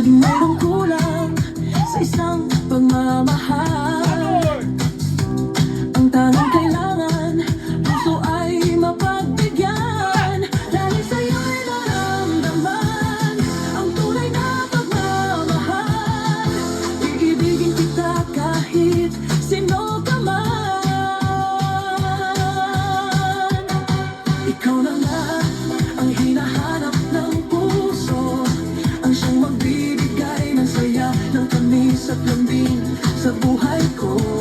laging mayroong kulang sa isang pagmamahal. Ang tanging kailangan, puso ay mapagbigyan. Dahil sa'yo'y naramdaman ang tunay na pagmamahal. Iibigin kita kahit sino ka man. Ikaw na nga ang hinahanap ng puso, ang siyang magbibigay ng saya, ng tamis at lambing sa buhay ko.